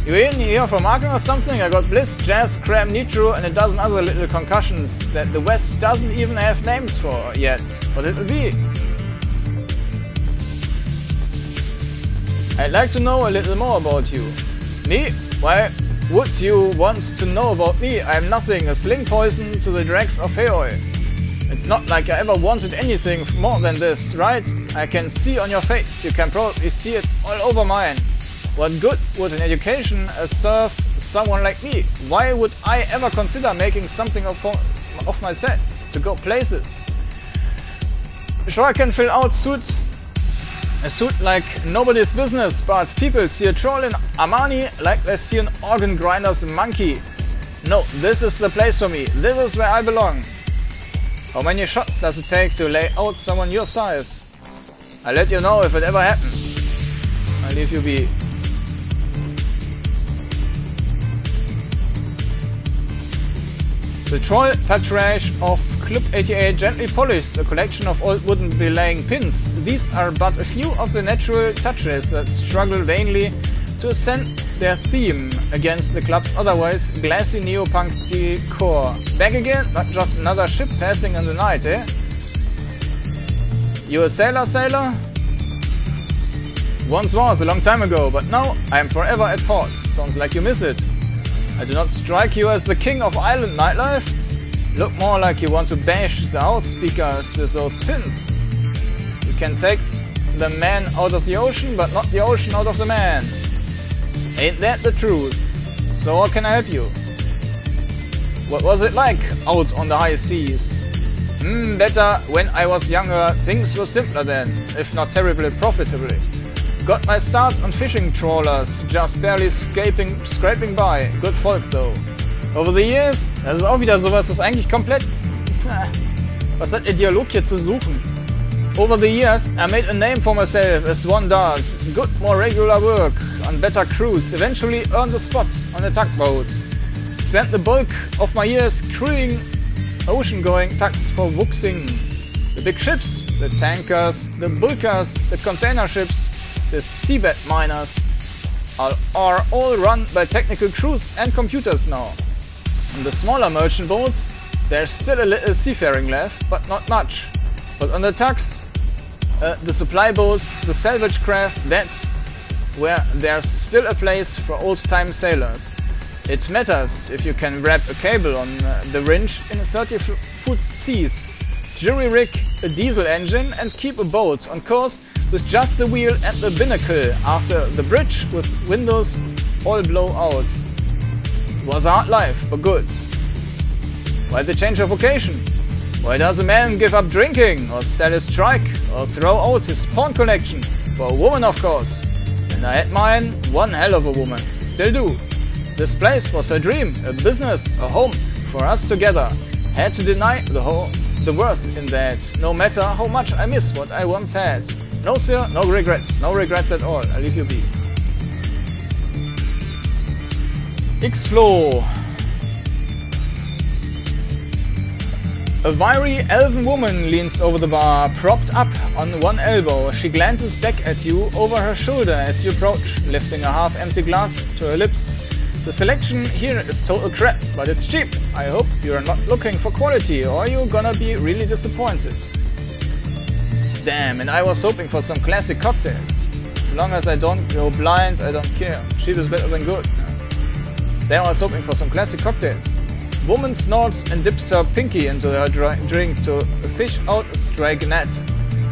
you in here for marking or something? I got Bliss, Jazz, Cram, Nitro and a dozen other little concussions that the West doesn't even have names for yet. What it'll be? I'd like to know a little more about you. Me? Why would you want to know about me? I'm nothing, a sling poison to the dregs of Heoi. It's not like I ever wanted anything more than this, right? I can see on your face, you can probably see it all over mine. What good would an education serve someone like me? Why would I ever consider making something of myself to go places? Sure, I can fill out a suit like nobody's business, but people see a troll in Armani like they see an organ grinder's monkey. No, this is the place for me. This is where I belong. How many shots does it take to lay out someone your size? I'll let you know if it ever happens. I'll leave you be. The Troll Patriarch of Club 88 gently polishes a collection of old wooden belaying pins. These are but a few of the natural touches that struggle vainly to ascend their theme against the club's otherwise glassy neo-punk decor. Back again? Not just another ship passing in the night, eh? You a sailor? Once was, a long time ago, but now I'm forever at port. Sounds like you miss it. I do not strike you as the king of island nightlife. Look more like you want to bash the house speakers with those pins. You can take the man out of the ocean, but not the ocean out of the man. Ain't that the truth? So how can I help you? What was it like out on the high seas? Better when I was younger. Things were simpler then, if not terribly profitable. Got my start on fishing trawlers, just barely scraping by. Good Volk though. Over the years, das ist auch wieder sowas, was eigentlich komplett... Was hat der Dialog hier zu suchen? Over the years, I made a name for myself, as one does. Good, more regular work, on better crews, eventually earned a spot on a tugboat. Spent the bulk of my years crewing ocean-going tugs for Wuxing. The big ships, the tankers, the bulkers, the container ships, the seabed miners are all run by technical crews and computers now. On the smaller merchant boats, there's still a little seafaring left, but not much. But on the tugs, the supply boats, the salvage craft, that's where there's still a place for old-time sailors. It matters if you can wrap a cable on the winch in 30-foot seas, jury rig a diesel engine and keep a boat on course with just the wheel and the binnacle after the bridge with windows all blow out. It was a hard life, but good. Why the change of vocation? Why does a man give up drinking, or sell his trike, or throw out his porn collection? For a woman, of course. And I had mine, one hell of a woman. Still do. This place was her dream, a business, a home, for us together. Had to deny the worth in that, no matter how much I miss what I once had. No sir, no regrets at all. I'll leave you be. X-Flow. A wiry elven woman leans over the bar, propped up on one elbow. She glances back at you over her shoulder as you approach, lifting a half-empty glass to her lips. The selection here is total crap, but it's cheap. I hope you're not looking for quality, or you're gonna be really disappointed. Damn, and I was hoping for some classic cocktails. As long as I don't go blind, I don't care. Cheap is better than good. There I was hoping for some classic cocktails. Woman snorts and dips her pinky into her drink to fish out a stray gnat.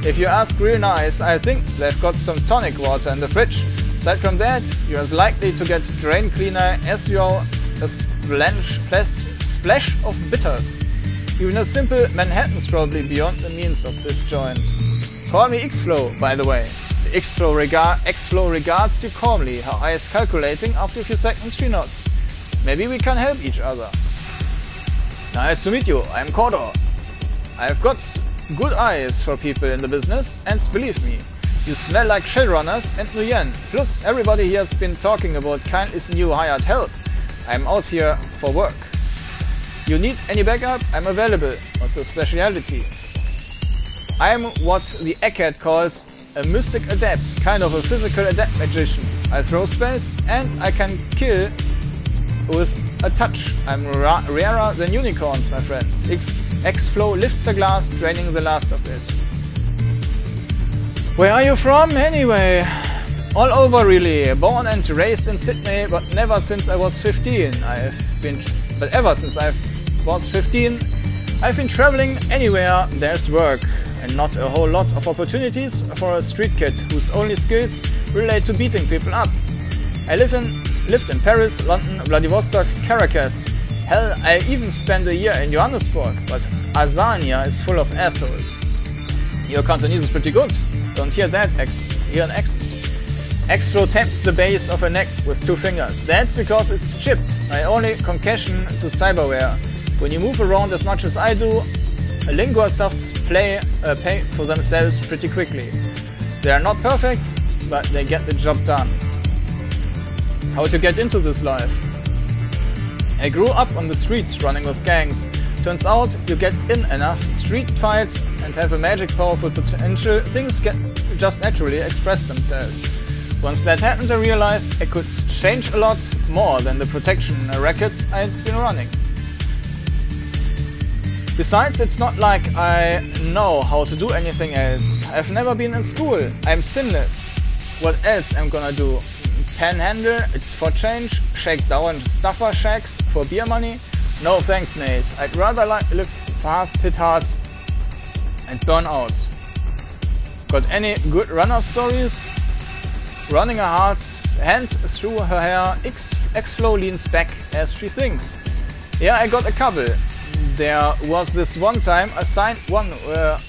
If you ask real nice, I think they've got some tonic water in the fridge. Aside from that, you're as likely to get drain cleaner as you are a splash of bitters. Even a simple Manhattan's probably beyond the means of this joint. Call me X-Flow, by the way. The X-Flow regards you calmly, her eyes calculating. After a few seconds she nods. Maybe we can help each other. Nice to meet you, I'm Kordanor. I've got good eyes for people in the business, and believe me, you smell like shellrunners and Nguyen. Plus, everybody here has been talking about kindly's new hired help. I'm out here for work. You need any backup? I'm available. What's your specialty? I'm what the Eckhead calls a mystic adept, kind of a physical adept magician. I throw spells and I can kill with a touch. I'm rarer than unicorns, my friend. X-Flow lifts the glass, draining the last of it. Where are you from, anyway? All over, really. Born and raised in Sydney, but never since I was 15. Ever since I was 15, I've been traveling anywhere there's work, and not a whole lot of opportunities for a street kid whose only skills relate to beating people up. I lived in Paris, London, Vladivostok, Caracas. Hell, I even spent a year in Johannesburg, but Azania is full of assholes. Your Cantonese is pretty good. Don't hear that, hear an accent. X-Flow taps the base of a neck with 2 fingers. That's because it's chipped. My only concession to cyberware. When you move around as much as I do, lingua softs pay for themselves pretty quickly. They are not perfect, but they get the job done. How to get into this life? I grew up on the streets running with gangs. Turns out you get in enough street fights and have a magic powerful potential, things just naturally express themselves. Once that happened, I realized I could change a lot more than the protection rackets I'd been running. Besides, it's not like I know how to do anything else. I've never been in school. I'm sinless. What else am gonna do? Panhandle for change? Shake down stuffer shacks for beer money? No thanks, mate. I'd rather live fast, hit hard, and burn out. Got any good runner stories? Running a hard hand through her hair, X-Flow leans back as she thinks. Yeah, I got a couple. There was this one time I signed one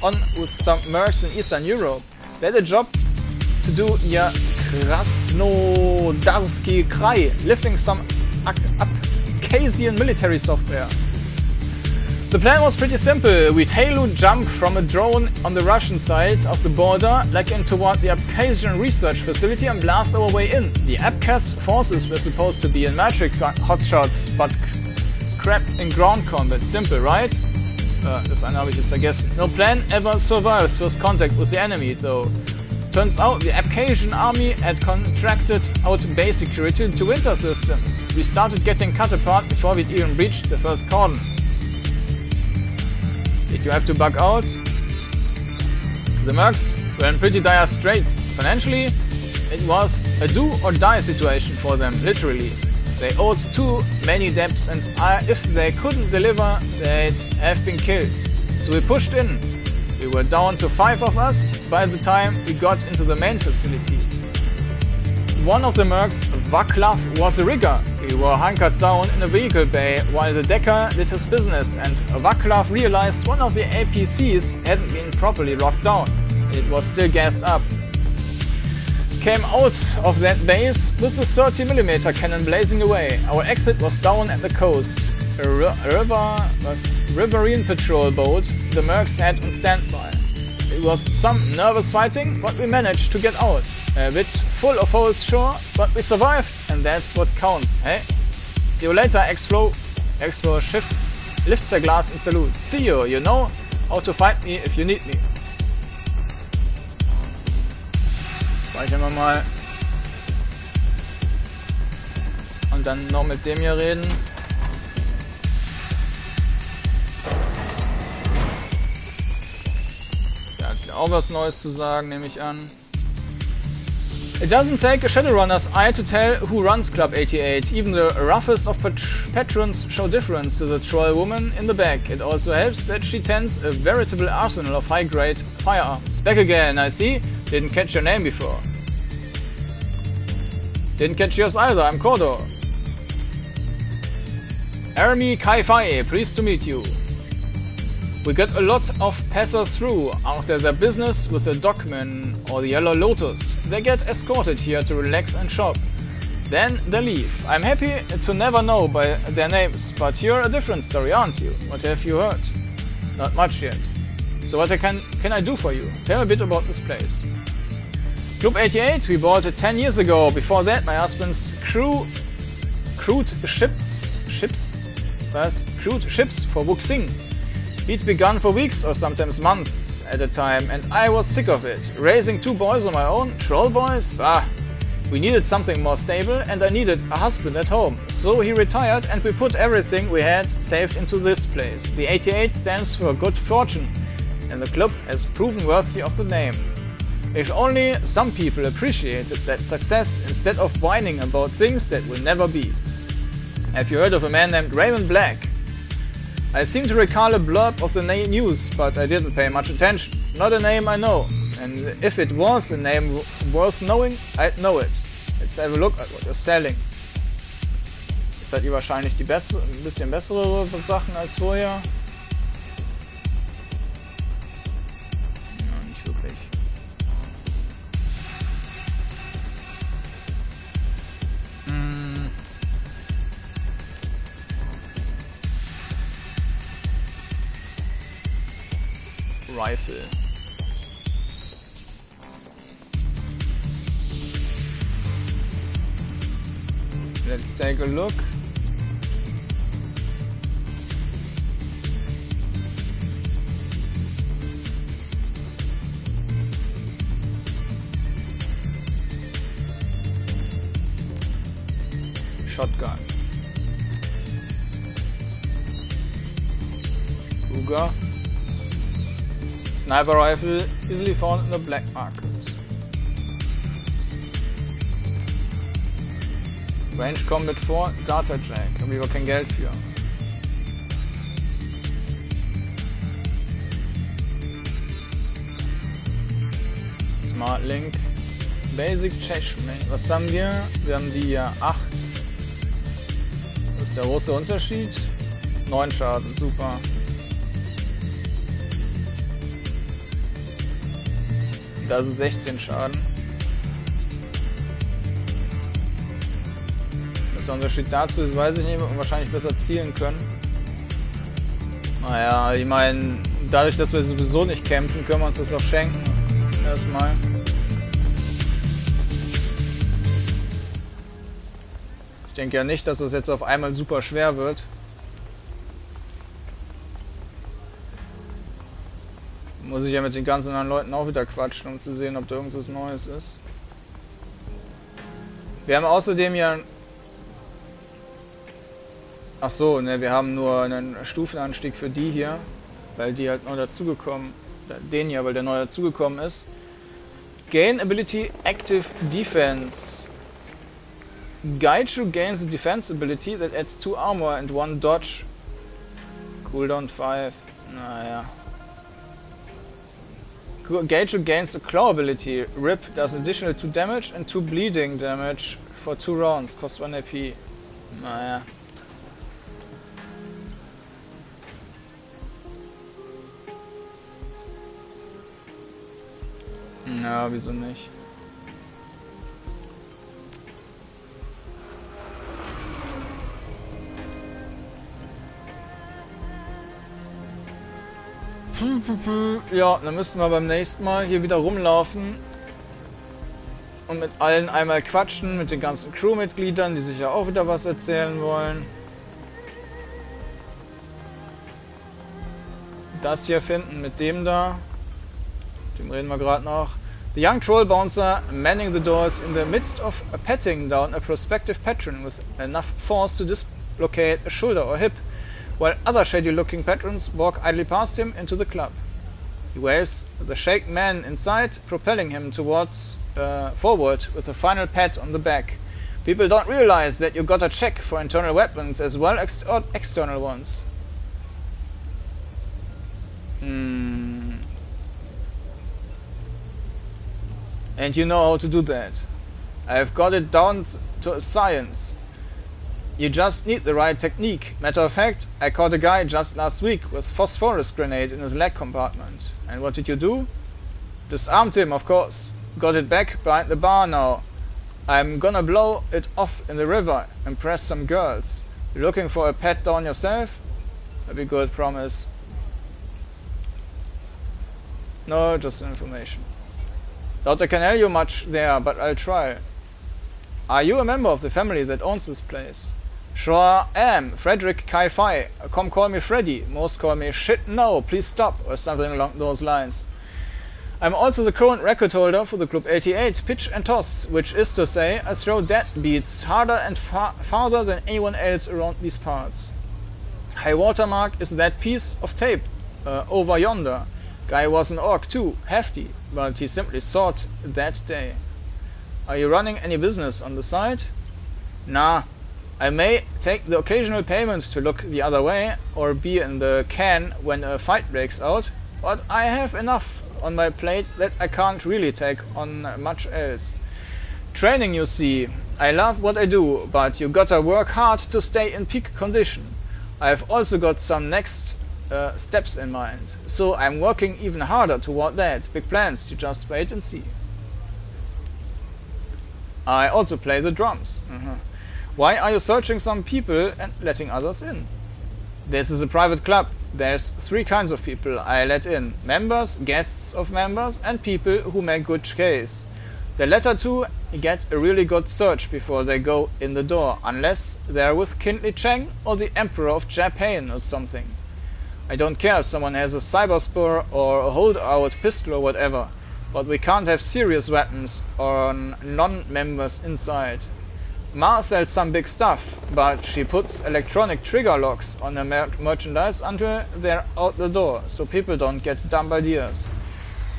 on with some mercs in Eastern Europe. They had a job to do near Krasnodarski Krai, lifting some Abkhazian military software. The plan was pretty simple. We'd halo jump from a drone on the Russian side of the border, like in toward the Abkhazian research facility, and blast our way in. The Abkhaz forces were supposed to be in magic hotshots, but crap in ground combat. Simple, right? Das eine habe ich jetzt vergessen. No plan ever survives first contact with the enemy, though. Turns out the Abkhazian army had contracted out base security to winter systems. We started getting cut apart before we'd even breached the first cordon. Did you have to bug out? The mercs were in pretty dire straits. Financially, it was a do or die situation for them, literally. They owed too many debts, and if they couldn't deliver, they'd have been killed. So we pushed in. We were down to 5 of us by the time we got into the main facility. One of the mercs, Vaclav, was a rigger. We were hunkered down in a vehicle bay while the decker did his business, and Vaclav realized one of the APCs hadn't been properly locked down. It was still gassed up. Came out of that base with the 30mm cannon blazing away. Our exit was down at the coast. A riverine patrol boat the mercs had on standby. It was some nervous fighting, but we managed to get out. A bit full of holes, sure, but we survived, and that's what counts, hey? See you later, X-Flow. X-Flow lifts her glass and salutes. See you, you know how to find me if you need me. Speichern wir mal. Und dann noch mit dem hier reden. Der hat auch was Neues zu sagen, nehme ich an. It doesn't take a Shadowrunner's eye to tell who runs Club 88. Even the roughest of patrons show difference to the troll woman in the back. It also helps that she tends a veritable arsenal of high-grade firearms. Back again, I see. Didn't catch your name before. Didn't catch yours either, I'm Kordanor. Army Kai-Fai, pleased to meet you. We get a lot of passers through after their business with the Dockman or the Yellow Lotus. They get escorted here to relax and shop. Then they leave. I'm happy to never know by their names, but you're a different story, aren't you? What have you heard? Not much yet. So what can I do for you? Tell me a bit about this place. Club 88, we bought it 10 years ago. Before that, my husband's crewed ships for Wuxing. He'd begun for weeks or sometimes months at a time, and I was sick of it. Raising 2 boys on my own, troll boys? Bah! We needed something more stable, and I needed a husband at home. So he retired, and we put everything we had saved into this place. The 88 stands for good fortune, and the club has proven worthy of the name. If only some people appreciated that success instead of whining about things that will never be. Have you heard of a man named Raymond Black? I seem to recall a blurb of the news, but I didn't pay much attention. Not a name I know, and if it was a name worth knowing, I'd know it. Let's have a look at what you're selling. Jetzt seid ihr wahrscheinlich die bessere, ein bisschen bessere Sachen als vorher. Ja, nicht wirklich. Rifle. Let's take a look. Shotgun. Ruger. Sniper rifle easily found in the black market. Range Combat 4, Data Jack. Habe ich aber kein Geld für. Smart Link. Basic Cheshmate. Was haben wir? Wir haben die hier 8. Das ist der große Unterschied. 9 Schaden, super. Da sind 16 Schaden. Was der Unterschied dazu ist, weiß ich nicht, und wahrscheinlich besser zielen können. Naja, ich meine, dadurch, dass wir sowieso nicht kämpfen, können wir uns das auch schenken. Erstmal. Ich denke ja nicht, dass das jetzt auf einmal super schwer wird. Muss ich ja mit den ganzen anderen Leuten auch wieder quatschen, um zu sehen, ob da irgendwas Neues ist. Wir haben außerdem ja... Ach so, ne, wir haben nur einen Stufenanstieg für die hier, weil die halt neu dazugekommen... Den hier, weil der neu dazugekommen ist. Gain Ability Active Defense. Gaiju gains a defense ability that adds 2 armor and 1 dodge. Cooldown 5. Naja. Gaiju gains a claw ability. Rip does additional 2 damage and 2 bleeding damage for 2 rounds. Cost 1 AP. Naja. Ja, wieso nicht? Ja, dann müssten wir beim nächsten Mal hier wieder rumlaufen und mit allen einmal quatschen, mit den ganzen Crewmitgliedern, die sich ja auch wieder was erzählen wollen. Das hier finden mit dem da. Mit dem reden wir gerade noch. The young troll bouncer manning the doors in the midst of patting down a prospective patron with enough force to dislocate a shoulder or hip, while other shady-looking patrons walk idly past him into the club. He waves the shaken man inside, propelling him towards forward with a final pat on the back. People don't realize that you got a check for internal weapons as well as external ones. And you know how to do that. I've got it down to a science. You just need the right technique. Matter of fact, I caught a guy just last week with phosphorus grenade in his leg compartment. And what did you do? Disarmed him, of course. Got it back behind the bar now. I'm gonna blow it off in the river, impress some girls. You looking for a pat down yourself? That'd be good, promise. No, just information. Doubt I can tell you much there, but I'll try. Are you a member of the family that owns this place? Sure am, Frederick Kai-Fi. Come call me Freddy. Most call me shit no, please stop, or something along those lines. I'm also the current record holder for the Group 88 Pitch and Toss, which is to say, I throw dead beats harder and farther than anyone else around these parts. High watermark is that piece of tape over yonder. Guy was an orc too, hefty, but he simply thought that day. Are you running any business on the side? Nah. I may take the occasional payment to look the other way, or be in the can when a fight breaks out, but I have enough on my plate that I can't really take on much else. Training, you see. I love what I do, but you gotta work hard to stay in peak condition. I've also got some next steps in mind, so I'm working even harder toward that. Big plans, you just wait and see. I also play the drums. Why are you searching some people and letting others in? This is a private club. There's 3 kinds of people I let in. Members, guests of members, and people who make good case. The latter 2 get a really good search before they go in the door, unless they're with Kindly Cheng or the Emperor of Japan or something. I don't care if someone has a cyber spur or a holdout pistol or whatever, but we can't have serious weapons or non-members inside. Ma sells some big stuff, but she puts electronic trigger locks on her merchandise until they're out the door, so people don't get dumb ideas.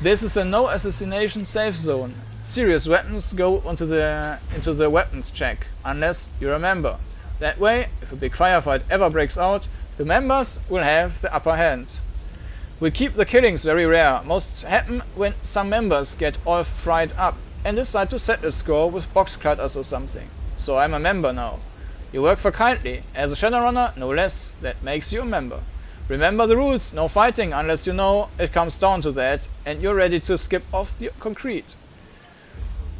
This is a no assassination safe zone. Serious weapons go into the weapons check, unless you're a member. That way, if a big firefight ever breaks out, the members will have the upper hand. We keep the killings very rare. Most happen when some members get all fried up and decide to settle score with box cutters or something. So I'm a member now. You work for Kindly. As a Shadowrunner, no less. That makes you a member. Remember the rules. No fighting unless you know it comes down to that and you're ready to skip off the concrete.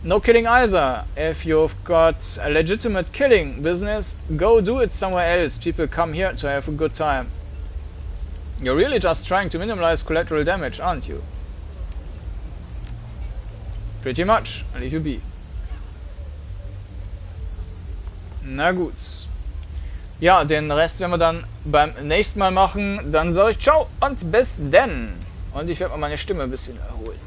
No killing either. If you've got a legitimate killing business, go do it somewhere else. People come here to have a good time. You're really just trying to minimize collateral damage, aren't you? Pretty much. I'll leave you be. Na gut. Ja, den Rest werden wir dann beim nächsten Mal machen. Dann sage ich ciao und bis denn. Und ich werde mal meine Stimme ein bisschen erholen.